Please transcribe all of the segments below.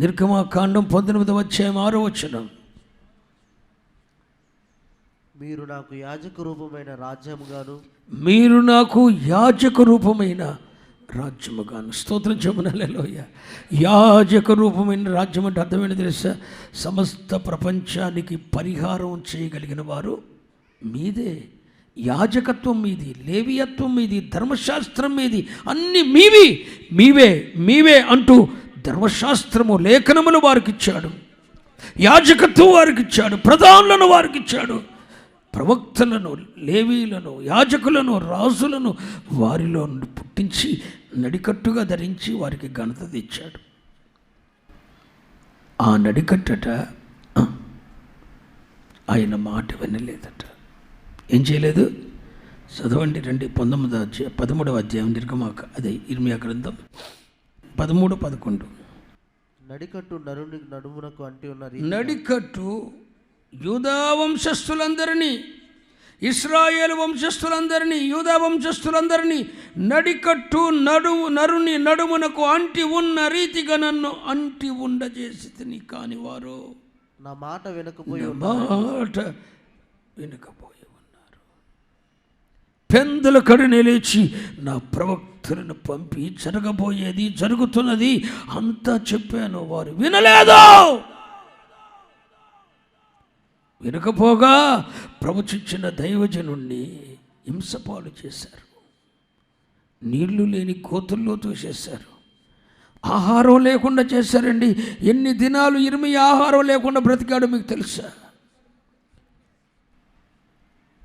నిర్గమాకాండం 19వ అధ్యాయం 6వ వచనం. మీరు నాకు యాజక రూపమైన రాజ్యముగాను, మీరు నాకు యాజక రూపమైన రాజ్యముగాను. స్తోత్రం చెప్పున హల్లెలూయా. యాజక రూపమైన రాజ్యం అంటే అర్థమైనా తెలుసా? సమస్త ప్రపంచానికి పరిహారం చేయగలిగిన వారు మీదే. యాజకత్వం మీది, లేవియత్వం మీది, ధర్మశాస్త్రం మీది, అన్ని మీవే అంటూ ధర్మశాస్త్రము లేఖనములు వారికి ఇచ్చాడు, యాజకత్వం వారికి ఇచ్చాడు, ప్రధానులను వారికి ఇచ్చాడు, ప్రవక్తలను, లేవీలను, యాజకులను, రాజులను వారిలో పుట్టించి నడికట్టుగా ధరించి వారికి ఘనత తెచ్చాడు. ఆ నడికట్టట ఆయన మాట వినలేదట. ఏం చేయలేదు? చదవండి రండి. 13వ అధ్యాయం ఇర్మియా గ్రంథం 13-11. నడికట్టు నరుని నడుమునకు అంటి ఉన్న నడికట్టు యూదా వంశస్థులందరినీ, ఇశ్రాయేలు వంశస్థులందరినీ, యూదా వంశస్థులందరినీ నడికట్టు నరుని నడుమునకు అంటి ఉన్న రీతిగా నన్ను అంటి ఉండజేసి కాని వారు నా మాట వినకపోయి ఉన్నారు. పెందల కడునే లేచి నా ప్రవక్తలను పంపి జరగబోయేది, జరుగుతున్నది అంతా చెప్పాను, వారు వినలేదు. వినకపోగా ప్రవచించిన దైవజనుణ్ణి హింసపాలు చేశారు, నీళ్లు లేని గోతుల్లో తోసేశారు, ఆహారం లేకుండా చేశారండి. ఎన్ని దినాలు ఇర్మియా ఆహారం లేకుండా బ్రతికాడు మీకు తెలుసా?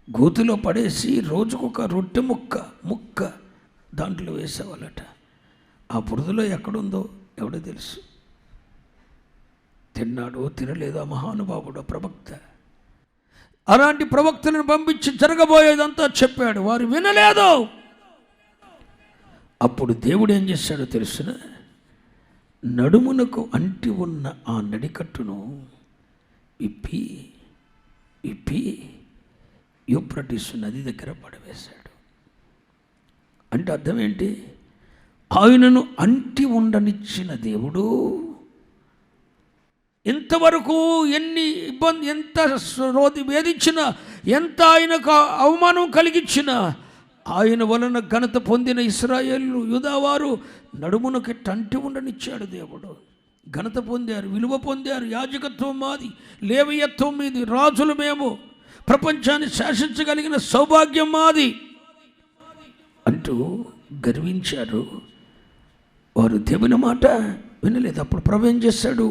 గోతులో పడేసి రోజుకొక రొట్టె ముక్క దాంట్లో వేసేవాళ్ళట. ఆ బురదలో ఎక్కడుందో ఎవడో తెలుసు. తిన్నాడో తినలేదో మహానుభావుడు ప్రవక్త. అలాంటి ప్రవక్తలను పంపించి జరగబోయేదంతా చెప్పాడు, వారు వినలేదు. అప్పుడు దేవుడు ఏం చేశాడో తెలుసునా? నడుమునకు అంటి ఉన్న ఆ నడికట్టును ఇప్పి యూఫ్రటీసు నది దగ్గర పడవేశాడు. అంటే అర్థం ఏంటి? ఆయనను అంటి ఉండనిచ్చిన దేవుడు ఇంతవరకు ఎన్ని ఎంత వేధించినా, ఎంత ఆయనకు అవమానం కలిగించినా, ఆయన వలన ఘనత పొందిన ఇశ్రాయేలు యూదావారు నడుమునకి అంటి ఉండనిచ్చాడు దేవుడు. ఘనత పొందారు, విలువ పొందారు. యాజకత్వం మాది, లేవియత్వం మీది, రాజులు మేము, ప్రపంచాన్ని శాసించగలిగిన సౌభాగ్యం మాది అంటూ గర్వించారు. వారు దేవుని మాట వినలేదు. అప్పుడు ప్రభు ఏం చేశాడు?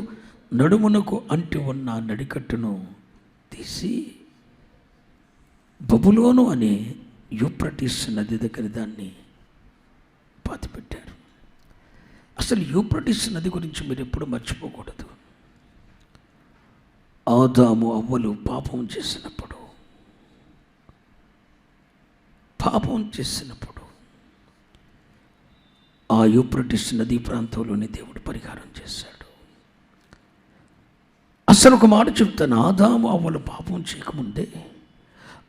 నడుమునకు అంటి ఉన్న నడికట్టును తీసి బబులోను అనే యూఫ్రటీస్ నది దగ్గర దాన్ని పాతిపెట్టారు. అసలు యూఫ్రటీస్ నది గురించి మీరు ఎప్పుడు మర్చిపోకూడదు. ఆదాము అవ్వలు పాపం చేసినప్పుడు ఆ యూఫ్రటీస్ నదీ ప్రాంతంలోనే దేవుడు పరిహారం చేశాడు. అసలు ఒక మాట చెప్తాను, ఆదాము అవ్వలు పాపం చేయకముందే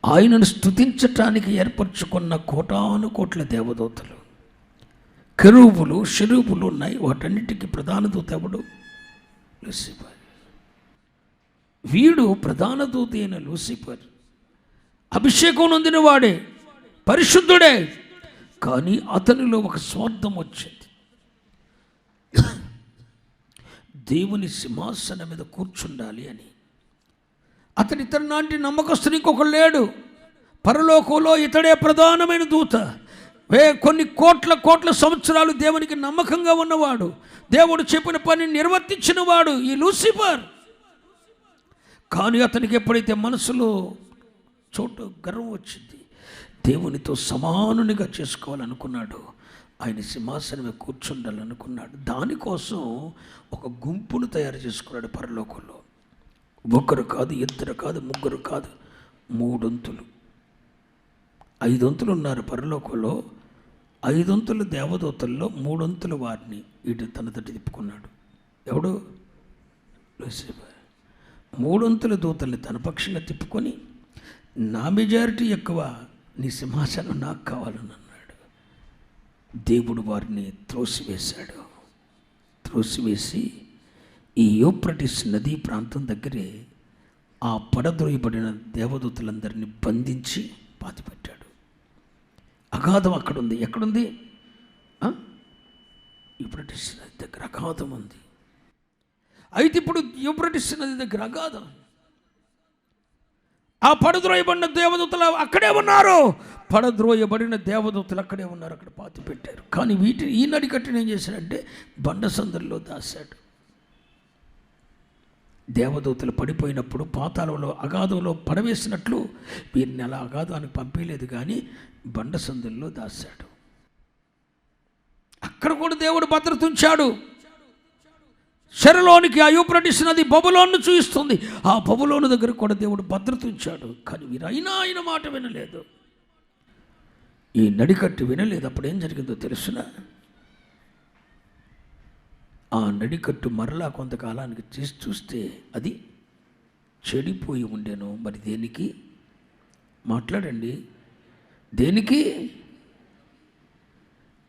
ఆయనను స్తుతించటానికి ఏర్పరచుకున్న కోటాను కోట్ల దేవదూతలు, కెరూబులు, షెరూబులు ఉన్నాయి. వాటన్నిటికీ ప్రధాన దూత ఎవడు? లూసిఫర్. వీడు ప్రధాన దూత అయిన లూసిఫర్ అభిషేకం నొందిన వాడే, పరిశుద్ధుడే. కానీ అతనిలో ఒక స్వార్థం వచ్చింది. దేవుని సింహాసనం మీద కూర్చుండాలి అని. అతని ఇతరునాంటి నమ్మకస్తుని ఇంకొకడు లేడు. పరలోకంలో ఇతడే ప్రధానమైన దూత. కొన్ని కోట్ల సంవత్సరాలు దేవునికి నమ్మకంగా ఉన్నవాడు, దేవుడు చెప్పిన పని నిర్వర్తించిన వాడు ఈ లూసిఫర్. కానీ అతనికి ఎప్పుడైతే మనసులో గర్వం వచ్చింది, దేవునితో సమానునిగా చేసుకోవాలనుకున్నాడు, ఆయన సింహాసనమే కూర్చుండాలనుకున్నాడు. దానికోసం ఒక గుంపును తయారు చేసుకున్నాడు పరలోకంలో. ఒకరు కాదు, ఇద్దరు కాదు, ముగ్గురు కాదు, 3 వంతులు, 5 వంతులు ఉన్నారు పరలోకంలో. 5 వంతుల దేవదూతల్లో 3 వంతుల వారిని ఇటు తన తట్టు తిప్పుకున్నాడు. ఎవడు? లూసిఫర్. 3 వంతుల దూతల్ని తన పక్షంగా తిప్పుకొని, నా మెజారిటీ ఎక్కువ, నీ సింహాసనం నాకు కావాలని అన్నాడు. దేవుడు వారిని త్రోసివేశాడు. త్రోసివేసి ఈ యూఫ్రటీస్ నదీ ప్రాంతం దగ్గరే ఆ పడద్రోయబడిన దేవదూతలందరినీ బంధించి పాతిపెట్టాడు. అగాధం అక్కడ ఉంది. ఎక్కడుంది? యూఫ్రటీస్ నది దగ్గర అగాధం ఉంది. అయితే ఇప్పుడు యూఫ్రటీస్ నది దగ్గర అగాధం, ఆ పడద్రోయబడిన దేవదూతలు అక్కడే ఉన్నారు. పడద్రోయబడిన దేవదూతలు అక్కడే ఉన్నారు, అక్కడ పాతి పెట్టారు. కానీ ఈ నడికట్టుని ఏం చేశాడంటే బండ సందుల్లో దాశాడు. దేవదూతలు పడిపోయినప్పుడు పాతాళంలో అగాధంలో పడవేసినట్లు వీరిని అలా అగాధానికి పంపించలేదు, కానీ బండ సందుల్లో దాశాడు. అక్కడ కూడా దేవుడు భద్రత ఉంచాడు. చెరలోనికి ఆ యూఫ్రటీస్ నది బబులోను చూయిస్తుంది. ఆ బబులోను దగ్గర కూడా దేవుడు భద్రత ఉంచాడు. కానీ వీరైనా ఆయన మాట వినలేదు, ఈ నడికట్టు వినలేదు. అప్పుడు ఏం జరిగిందో తెలుసునా? ఆ నడికట్టు మరలా కొంతకాలానికి చూస్తే అది చెడిపోయి ఉండేను. మరి దేనికి? మాట్లాడండి, దేనికి?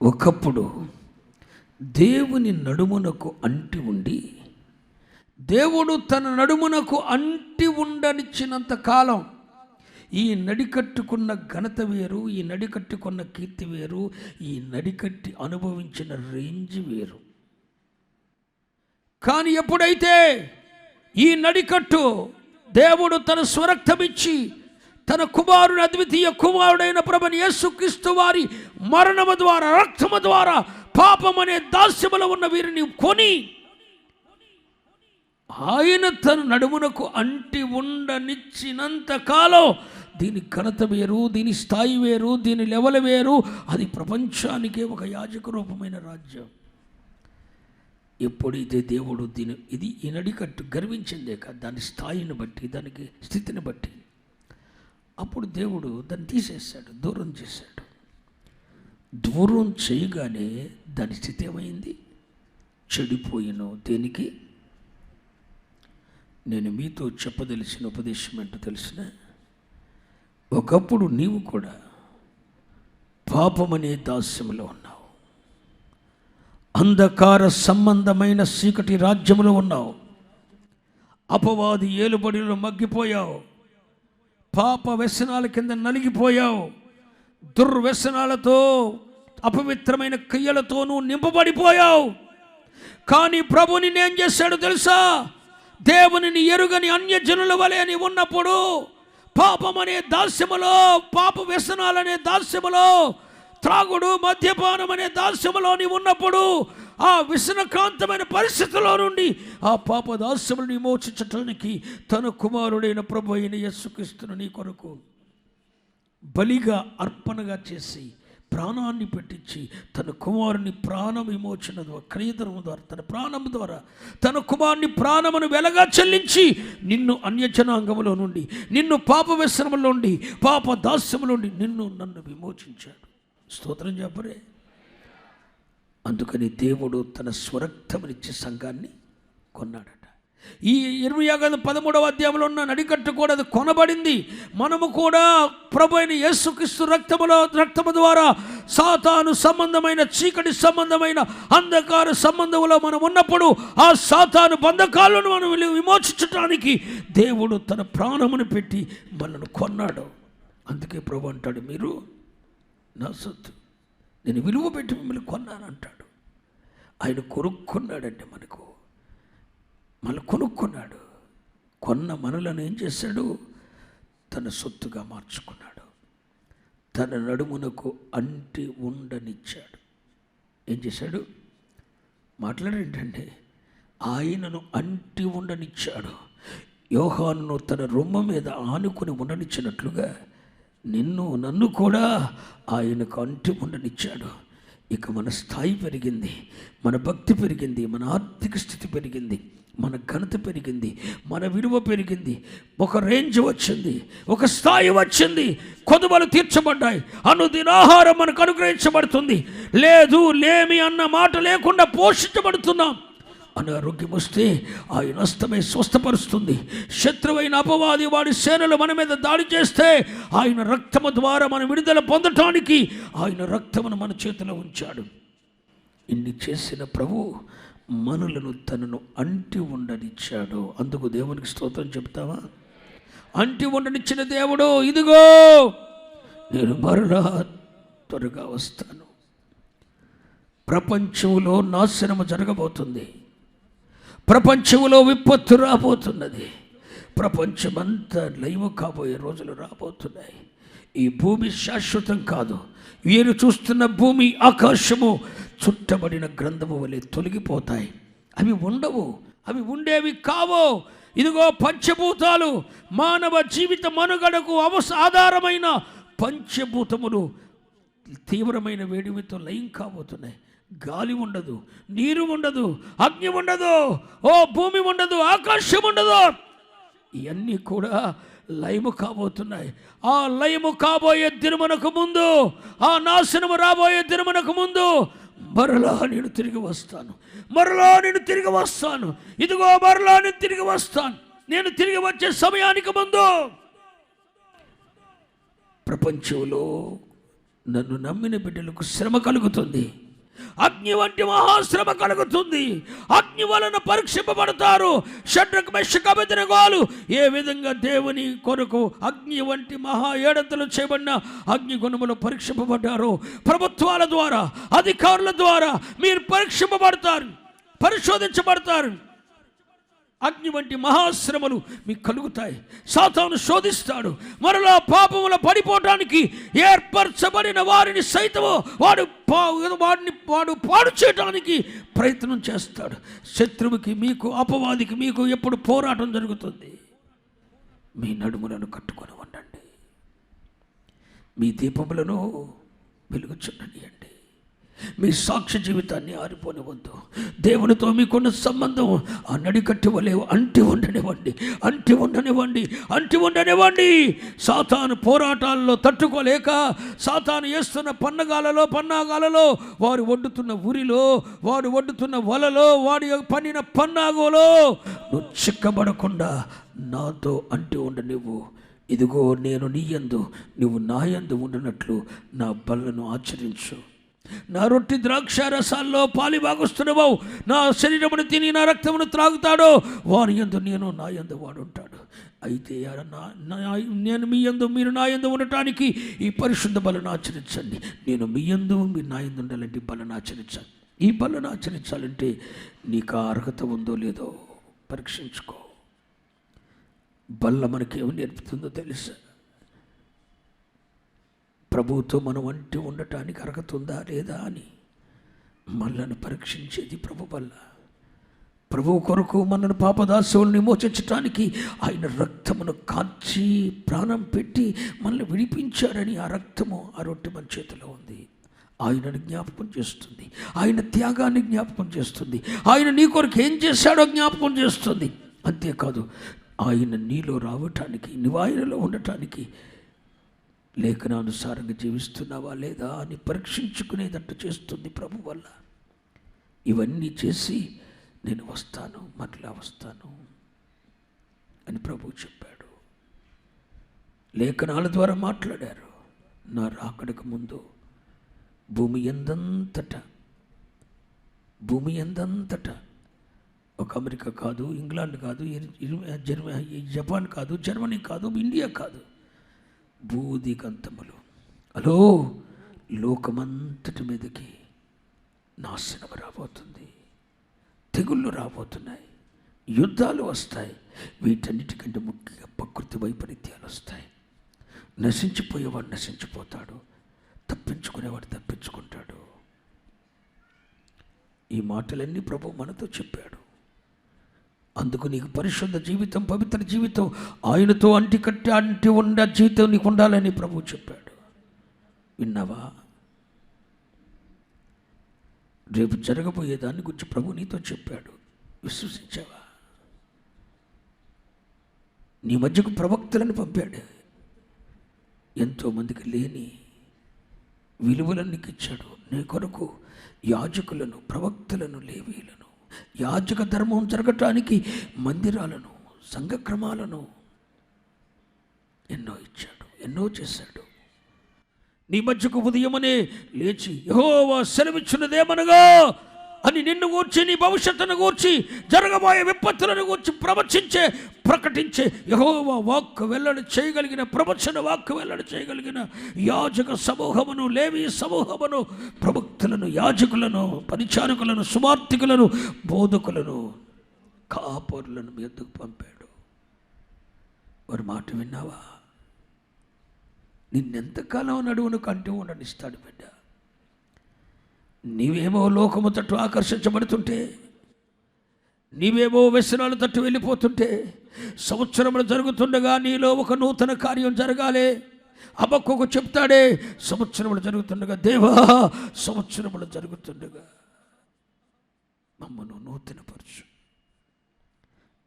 ఒకప్పుడు దేవుని నడుమునకు అంటి ఉండి, దేవుడు తన నడుమునకు అంటి ఉండనిచ్చినంత కాలం ఈ నడికట్టుకున్న ఘనత వేరు, ఈ నడికట్టుకున్న కీర్తి వేరు, ఈ నడికట్టి అనుభవించిన రేంజ్ వేరు. కానీ ఎప్పుడైతే ఈ నడికట్టు దేవుడు తన స్వరక్తమిచ్చి తన కుమారుని అద్వితీయ కుమారుడైన ప్రభుని యేసుక్రీస్తు వారి మరణము ద్వారా, రక్తము ద్వారా పాపమనే దాస్యములో ఉన్న వీరిని కొని ఆయన తన నడుమునకు అంటి ఉండనిచ్చినంత కాలం దీని ఘనత వేరు, దీని స్థాయి వేరు, దీని లెవెల్ వేరు. అది ప్రపంచానికే ఒక యాజక రూపమైన రాజ్యం. ఎప్పుడైతే దేవుడు ఈ నడికట్టు గర్వించిందే కాదు, దాని స్థాయిని బట్టి, దానికి స్థితిని బట్టి, అప్పుడు దేవుడు దాన్ని తీసేశాడు, దూరం చేశాడు. దూరం చేయగానే దాని స్థితి ఏమైంది? చెడిపోయిన. దేనికి? నేను మీతో చెప్పదలిసిన ఉపదేశం ఏంటో తెలిసిన? ఒకప్పుడు నీవు కూడా పాపమనే దాస్యములో ఉన్నావు, అంధకార సంబంధమైన చీకటి రాజ్యములో ఉన్నావు, అపవాది ఏలుబడిలో మగ్గిపోయావు, పాప వ్యసనాల కింద నలిగిపోయావు, దుర్వ్యసనాలతో అపవిత్రమైన క్రియలతోనూ నింపబడిపోయావు. కానీ ప్రభు నిన్నేం చేశాడు తెలుసా? దేవునిని ఎరుగని అన్యజనుల వలె అని ఉన్నప్పుడు, పాపమనే దాస్యములో, పాప వ్యసనాలనే దాస్యములో, త్రాగుడు మద్యపానం అనే దాస్యములో నీవు ఉన్నప్పుడు, ఆ వ్యసనకాంతమైన పరిస్థితిలో నుండి ఆ పాప దాస్యములను విమోచించటానికి తన కుమారుడైన ప్రభు అయిన యేసుక్రీస్తును నీ కొరకు బలిగా అర్పణగా చేసి ప్రాణాన్ని పెట్టించి తన కుమారుని ప్రాణ విమోచన ద్వారా, క్రయధనము ద్వారా, తన ప్రాణము ద్వారా తన కుమారుని ప్రాణమును వెలగా చెల్లించి నిన్ను అన్యజనాంగములో నుండి, నిన్ను పాప వ్యసనములో నుండి, పాప దాస్యములో నుండి నన్ను విమోచించాడు. స్తోత్రం చెప్పరే. అందుకని దేవుడు తన స్వరక్తమునిచ్చి సంఘాన్ని కొన్నాడట. ఈ 13వ అధ్యాయంలో ఉన్న నడికట్టు కూడా అది కొనబడింది. మనము కూడా ప్రభు అయిన యేసుక్రీస్తు రక్తము ద్వారా సాతాను సంబంధమైన, చీకటి సంబంధమైన, అంధకార సంబంధంలో మనం ఉన్నప్పుడు ఆ సాతాను బంధకాలను మనం విమోచించడానికి దేవుడు తన ప్రాణమును పెట్టి మనల్ని కొన్నాడు. అందుకే ప్రభు అంటాడు, మీరు నా సొత్తు, నేను విలువ పెట్టి మిమ్మల్ని కొన్నాను అంటాడు. ఆయన కొనుక్కున్నాడంటే మనల్ని కొనుక్కున్నాడు. కొన్న మనలను ఏం చేశాడు? తన సొత్తుగా మార్చుకున్నాడు. తన నడుమునకు అంటి ఉండనిచ్చాడు. ఏం చేశాడు? మాట్లాడేంటండి? ఆయనను అంటి ఉండనిచ్చాడు. యోహానును తన రొమ్మ మీద ఆనుకుని ఉండనిచ్చినట్లుగా నన్ను కూడా ఆయనకు అంటి ఉండనిచ్చాడు. ఇక మన స్థాయి పెరిగింది, మన భక్తి పెరిగింది, మన ఆర్థిక స్థితి పెరిగింది, మన ఘనత పెరిగింది, మన విలువ పెరిగింది, ఒక రేంజ్ వచ్చింది, ఒక స్థాయి వచ్చింది, కొదువలు తీర్చబడ్డాయి, అనుదినాహారం మనకు అనుగ్రహించబడుతుంది. లేదు లేమి అన్న మాట లేకుండా పోషించబడుతున్నాం. అనారోగ్యం వస్తే ఆయన హస్తమే స్వస్థపరుస్తుంది. శత్రువైన అపవాది వాడి సేనలు మన మీద దాడి చేస్తే ఆయన రక్తము ద్వారా మనం విడుదల పొందటానికి ఆయన రక్తమును మన చేతిలో ఉంచాడు. ఇన్ని చేసిన ప్రభు మనలను తనను అంటి ఉండనిచ్చాడు. అందుకు దేవునికి స్తోత్రం చెప్తావా? అంటి ఉండనిచ్చిన దేవుడు, ఇదిగో నేను మరలా త్వరగా వస్తాను. ప్రపంచంలో నాశనము జరగబోతుంది, ప్రపంచంలో విపత్తు రాబోతున్నది, ప్రపంచమంతా లయము కాబోయే రోజులు రాబోతున్నాయి. ఈ భూమి శాశ్వతం కాదు. వీరు చూస్తున్న భూమి ఆకాశము చుట్టబడిన గ్రంథము వలె తొలగిపోతాయి. అవి ఉండవు, అవి ఉండేవి కావు. ఇదిగో పంచభూతాలు, మానవ జీవిత మనుగడకు ఆధారమైన పంచభూతములు తీవ్రమైన వేడిమితో లయం కాబోతున్నాయి. గాలి ఉండదు, నీరు ఉండదు, అగ్ని ఉండదు, భూమి ఉండదు, ఆకాశం ఉండదు. ఇవన్నీ కూడా లయము కాబోతున్నాయి. ఆ లయము కాబోయే దినమునకు ముందు, ఆ నాశనము రాబోయే దినమునకు ముందు మరలా నేను తిరిగి వస్తాను, మరలా నేను తిరిగి వస్తాను. ఇదిగో మరలా నేను తిరిగి వస్తాను. నేను తిరిగి వచ్చే సమయానికి ముందు ప్రపంచంలో నన్ను నమ్మిన బిడ్డలకు శ్రమ కలుగుతుంది. అగ్ని వంటి మహాశ్రమ కలుగుతుంది. అగ్ని వలన పరీక్షింపబడతారు. షడ్రక్ మెషక్ అబేద్నెగోలు ఏ విధంగా దేవుని కొరకు అగ్ని వంటి మహా ఏడంతలు చేయబడిన అగ్ని గుణములు పరీక్షింపబడ్డారో, ప్రభుత్వాల ద్వారా, అధికారుల ద్వారా మీరు పరీక్షింపబడతారు, పరిశోధించబడతారు. అగ్ని వంటి మహాశ్రమలు మీకు కలుగుతాయి. సాతాను శోధిస్తాడు. మరలా పాపముల పడిపోవటానికి ఏర్పరచబడిన వారిని సైతము వాడు పాడు చేయడానికి ప్రయత్నం చేస్తాడు. శత్రువుకి మీకు, అపవాదికి మీకు ఎప్పుడు పోరాటం జరుగుతుంది. మీ నడుములను కట్టుకొని ఉండండి. మీ దీపములను వెలుగుచుండనియండి. మీ సాక్ష్య జీవితాన్ని ఆరిపోనివద్దు. దేవునితో మీకున్న సంబంధం ఆ నడికట్టి వలె అంటి ఉండనివ్వండి, అంటి ఉండనివ్వండి, అంటి ఉండనివ్వండి. సాతాను పోరాటాల్లో తట్టుకోలేక, సాతాను వేస్తున్న పన్నాగాలలో, వారు వండుతున్న ఉరిలో, వాడు వండుతున్న వలలో, వాడి పన్నిన పన్నాగోలో నువ్వు చిక్కబడకుండా నాతో అంటి ఉండనివ్వు. ఇదిగో నేను నీయందు, నువ్వు నాయందు ఉండినట్లు నా బలను ఆచరించు. నా రొట్టి ద్రాక్ష రసాల్లో పాలిభాగస్తున్నావు. నా శరీరమును తిని నా రక్తమును త్రాగుతాడో వాని యందు నేను, నా యందు వాడు ఉంటాడు. అయితే నేను మీ యందు, మీరు నా యందు ఉండటానికి ఈ పరిశుద్ధ బలను ఆచరించండి. నేను మీ యందు, మీరు నా యందు ఉండాలంటే బలను ఆచరించాలి. ఈ బలను ఆచరించాలంటే నీకు ఆ అర్హత ఉందో లేదో పరీక్షించుకో. బల్ల మనకేమి నేర్పుతుందో తెలుసా? ప్రభువుతో మనం అంటి ఉండటానికి అర్హత ఉందా లేదా అని మనల్ని పరీక్షించేది ప్రభు బల్ల. ప్రభువు కొరకు మనను పాపదాసుల్ని మోచించటానికి ఆయన రక్తమును కాల్చి ప్రాణం పెట్టి మనల్ని విడిపించాడని ఆ రక్తము, ఆ రొట్టె మన చేతిలో ఉంది. ఆయనను జ్ఞాపకం చేస్తుంది, ఆయన త్యాగాన్ని జ్ఞాపకం చేస్తుంది, ఆయన నీ కొరకు ఏం చేశాడో జ్ఞాపకం చేస్తుంది. అంతేకాదు, ఆయన నీలో రావటానికి, నువ్వు ఆయనలో ఉండటానికి లేఖనానుసారంగా జీవిస్తున్నావా లేదా అని పరీక్షించుకునేటట్టు చేస్తుంది ప్రభు వల్ల. ఇవన్నీ చేసి నేను వస్తాను, మరలా వస్తాను అని ప్రభు చెప్పాడు. లేఖనాల ద్వారా మాట్లాడారు. నా రాకడకు ముందు భూమి ఎందంతటా ఒక అమెరికా కాదు, ఇంగ్లాండ్ కాదు, జపాన్ కాదు, జర్మనీ కాదు, ఇండియా కాదు, భూదిగంతములు లోకమంతటి మీదకి నాశనం రాబోతుంది. తెగుళ్ళు రాబోతున్నాయి, యుద్ధాలు వస్తాయి. వీటన్నిటికంటే ముఖ్యంగా ప్రకృతి వైపరీత్యాలు వస్తాయి. నశించిపోయేవాడు నశించిపోతాడు, తప్పించుకునేవాడు తప్పించుకుంటాడు. ఈ మాటలన్నీ ప్రభు మనతో చెప్పాడు. అందుకు నీకు పరిశుద్ధ జీవితం, పవిత్ర జీవితం, ఆయనతో అంటి ఉండ జీవితం నీకు ఉండాలని ప్రభు చెప్పాడు. విన్నావా? రేపు జరగబోయే దాని గురించి ప్రభు నీతో చెప్పాడు. విశ్వసించావా? నీ మధ్యకు ప్రవక్తలను పంపాడు. ఎంతోమందికి లేని విలువలను నీకు ఇచ్చాడు. నీ కొరకు యాజకులను, ప్రవక్తలను, లేవీలను, యాజక ధర్మం జరగటానికి మందిరాలను, సంఘక్రమాలను ఎన్నో ఇచ్చాడు, ఎన్నో చేశాడు. నీ మధ్యకు ఉదయమనే లేచి యెహోవా సెలవిచ్చినదేమనగా అని నిన్ను గూర్చి, నీ భవిష్యత్తును గూర్చి, జరగబోయే విపత్తులను గూర్చి ప్రకటించే యెహోవా వాక్కు వెల్లడి చేయగలిగిన, ప్రవచన వాక్కు వెల్లడి చేయగలిగిన యాజక సమూహమును, లేవి సమూహమును, ప్రవక్తలను, యాజకులను, పరిచారకులను, సువార్తికులను, బోధకులను, కాపరులను మీ యొద్దకు పంపాడు. వారి మాట విన్నావా? నిన్నెంతకాలం నడువును కంటి ఉండనిస్తాడు బిడ్డ. నీవేమో లోకము తట్టు ఆకర్షించబడుతుంటే, నీవేమో వ్యసనాల తట్టు వెళ్ళిపోతుంటే, సంవత్సరములు జరుగుతుండగా నీలో ఒక నూతన కార్యం జరగాలి. హబక్కూకు చెప్తాడే, సంవత్సరములు జరుగుతుండగా, దేవా సంవత్సరములు జరుగుతుండగా మమ్మను నూతనపరచు.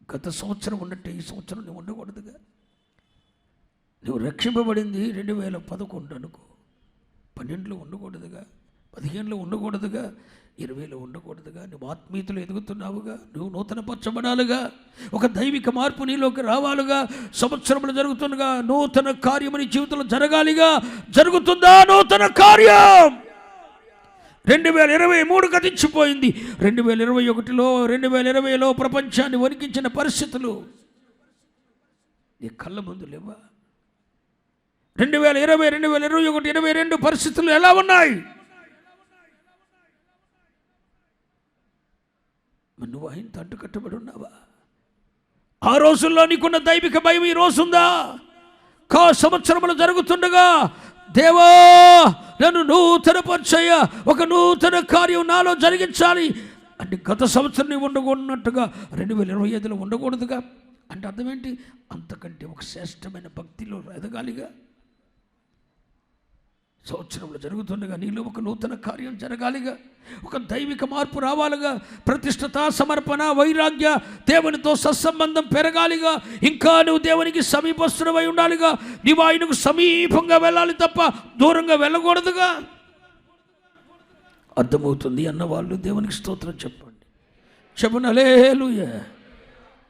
గత సంవత్సరం ఉన్నట్టే ఈ సంవత్సరం నువ్వు ఉండకూడదుగా. నువ్వు రక్షింపబడింది 2011 అనుకో, 12లో ఉండకూడదుగా, 15లో ఉండకూడదుగా, 20లో ఉండకూడదుగా. నువ్వు ఆత్మీయతలు ఎదుగుతున్నావుగా, నువ్వు నూతనపరచబడాలిగా, ఒక దైవిక మార్పు నీలోకి రావాలిగా. సంవత్సరములు జరుగుతుండగా నూతన కార్యము నీ జీవితంలో జరగాలిగా. జరుగుతుందా నూతన కార్యం? 2023 గతించిపోయింది. 2021లో 2020లో ప్రపంచాన్ని వణికించిన పరిస్థితులు నీ కళ్ళ ముందు లేవా? 2020, 2021, 22 పరిస్థితులు ఎలా ఉన్నాయి? నువ్వు ఆయనతో అంటుకట్టబడి ఉన్నావా? ఆ రోజుల్లో నీకున్న దైవిక భయం ఈ రోజుందా? సంవత్సరములు జరుగుతుండగా, దేవా నన్ను నూతనపరచయ్య, ఒక నూతన కార్యం నాలో జరిగించాలి అంటే, గత సంవత్సరం నీవు ఉండకూడనట్టుగా 2025లో ఉండకూడదుగా అంటే అర్థం ఏంటి? అంతకంటే ఒక శ్రేష్టమైన భక్తిలో ఎదగాలిగా. సంవత్సరంలో జరుగుతుండగా నీలో ఒక నూతన కార్యం జరగాలిగా, ఒక దైవిక మార్పు రావాలిగా, ప్రతిష్టత, సమర్పణ, వైరాగ్య, దేవునితో సత్సంబంధం పెరగాలిగా. ఇంకా నువ్వు దేవునికి సమీపస్తుడవై ఉండాలిగా. నీవు ఆయనకు సమీపంగా వెళ్ళాలి తప్ప దూరంగా వెళ్ళకూడదుగా. అర్థమవుతుంది అన్నవాళ్ళు దేవునికి స్తోత్రం చెప్పండి. చెప్పండి హల్లెలూయా.